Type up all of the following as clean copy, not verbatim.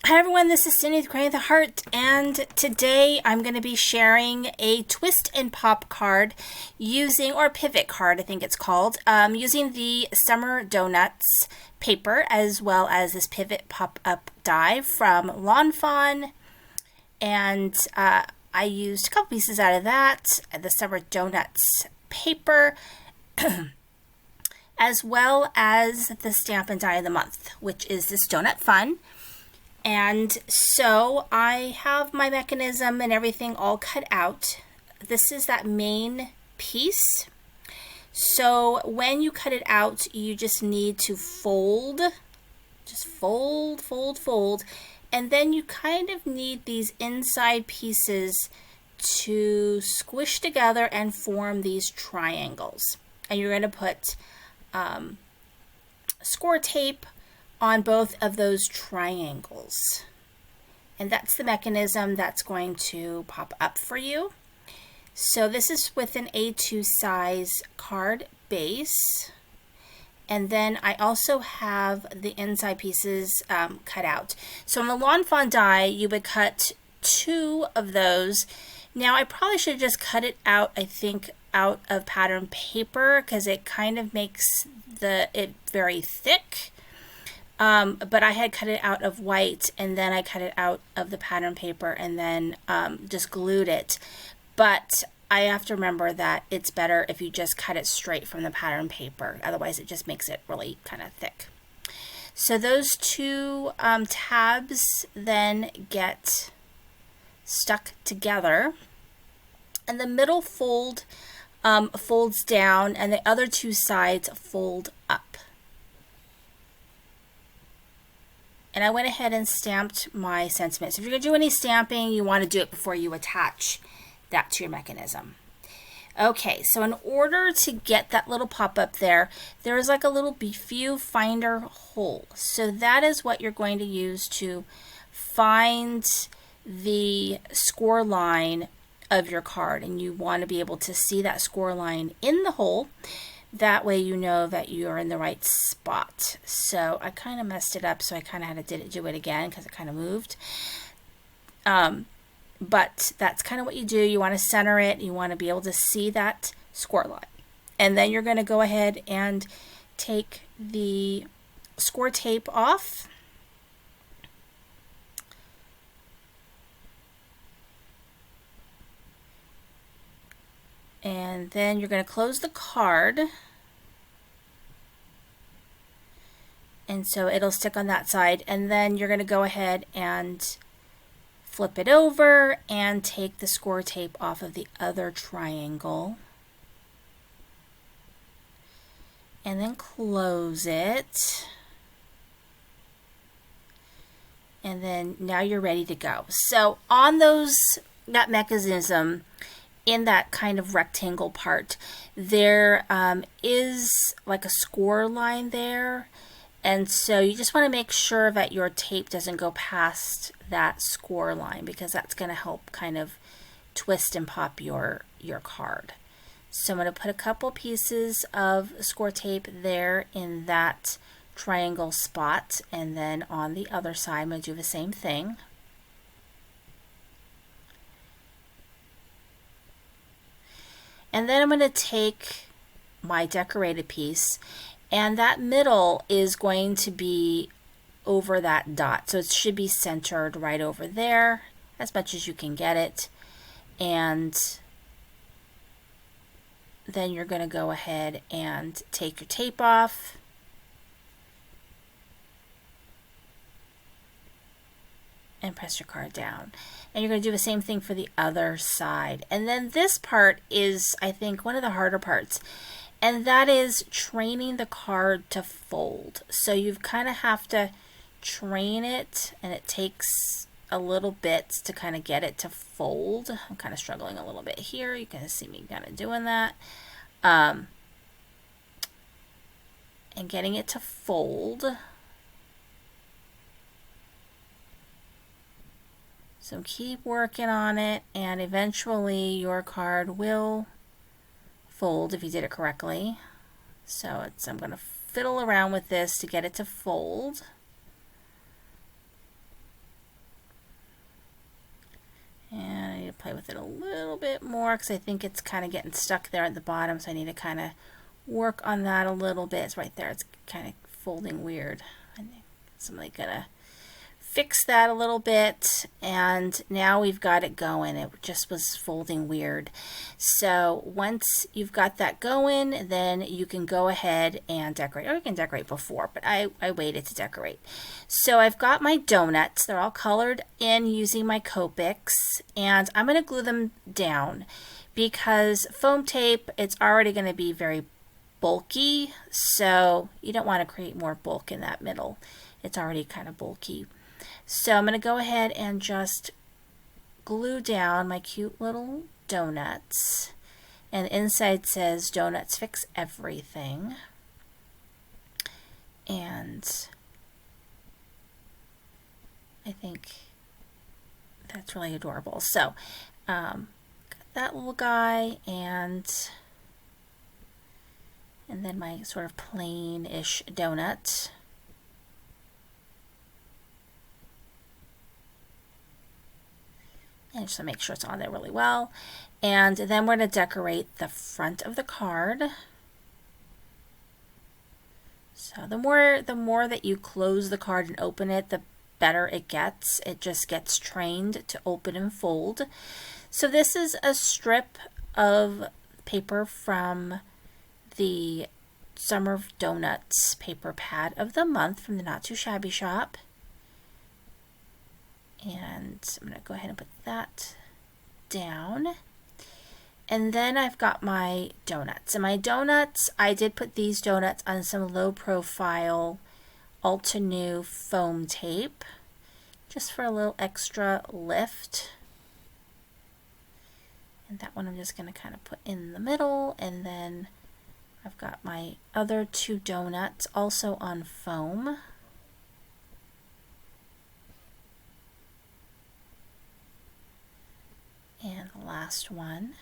Hi everyone, this is Cindy with Creating the Heart, and today I'm going to be sharing a twist and pop card using, or pivot card I think it's called, using the Summer Donuts paper as well as this pivot pop-up die from Lawn Fawn, and I used a couple pieces out of that, the Summer Donuts paper, as well as the Stamp and Die of the Month, which is this Donut Fun. And so I have my mechanism and everything all cut out. This is that main piece. So when you cut it out, you just need to fold, just fold, fold, fold. And then you kind of need these inside pieces to squish together and form these triangles. And you're going to put score tape on both of those triangles. And that's the mechanism that's going to pop up for you. So this is with an A2 size card base. And then I also have the inside pieces cut out. So on the Lawn Fawn die, you would cut 2 of those. Now I probably should just cut it out, I think, out of pattern paper because it kind of makes it very thick. But I had cut it out of white, and then I cut it out of the pattern paper, and then just glued it. But I have to remember that it's better if you just cut it straight from the pattern paper. Otherwise, it just makes it really kind of thick. So those 2 tabs then get stuck together, and the middle fold folds down, and the other 2 sides fold up. And I went ahead and stamped my sentiments. If you're going to do any stamping, you want to do it before you attach that to your mechanism. Okay, so in order to get that little pop-up there is like a little view finder hole. So that is what you're going to use to find the score line of your card. And you want to be able to see that score line in the hole. That way you know that you're in the right spot. So I kind of messed it up, so I kind of had to do it again because it kind of moved. But that's kind of what you do. You want to center it. You want to be able to see that score line. And then you're going to go ahead and take the score tape off. And then you're going to close the card. And so it'll stick on that side. And then you're going to go ahead and flip it over and take the score tape off of the other triangle. And then close it. And then now you're ready to go. So on that mechanism, in that kind of rectangle part, there is like a score line there. And so you just want to make sure that your tape doesn't go past that score line, because that's going to help kind of twist and pop your card. So I'm going to put a couple pieces of score tape there in that triangle spot, and then on the other side I'm going to do the same thing. And then I'm going to take my decorated piece, and that middle is going to be over that dot. So it should be centered right over there as much as you can get it. And then you're going to go ahead and take your tape off. And press your card down. And you're going to do the same thing for the other side. And then this part is, I think, one of the harder parts. And that is training the card to fold. So you kind of have to train it, and it takes a little bit to kind of get it to fold. I'm kind of struggling a little bit here. You can see me kind of doing that. And getting it to fold. So keep working on it, and eventually your card will fold if you did it correctly. So I'm going to fiddle around with this to get it to fold. with it a little bit more because I think it's kind of getting stuck there at the bottom, so I need to kind of work on that a little bit. It's right there. It's kind of folding weird. So I'm gonna fix that a little bit, and now we've got it going. It just was folding weird. So once you've got that going, then you can go ahead and decorate, or you can decorate before, but I waited to decorate. So I've got my donuts. They're all colored in using my Copics, and I'm going to glue them down because foam tape, it's already going to be very bulky, so you don't want to create more bulk in that middle. It's already kind of bulky. So I'm going to go ahead and just glue down my cute little donuts. And the inside says, "Donuts fix everything." And I think that's really adorable. So got that little guy, and then my sort of plain-ish donut. And just to make sure it's on there really well. And then we're going to decorate the front of the card. So the more that you close the card and open it, the better it gets. It just gets trained to open and fold. So this is a strip of paper from the Summer Donuts paper pad of the month from the Not Too Shabby shop. And I'm going to go ahead and put that down. And then I've got my donuts. And my donuts, I did put these donuts on some low profile Altenew foam tape, just for a little extra lift. And that one I'm just going to kind of put in the middle. And then I've got my other two donuts also on foam. And the last one.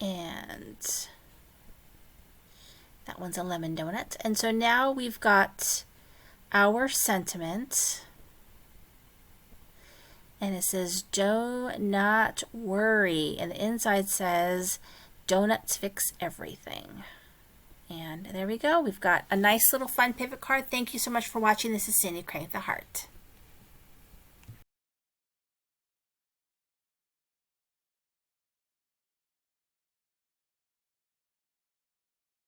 And that one's a lemon donut. And so now we've got our sentiment. And it says, "Do not worry." And the inside says, "Donuts fix everything." And there we go. We've got a nice little fun pivot card. Thank you so much for watching. This is Sandy Cray with the Heart.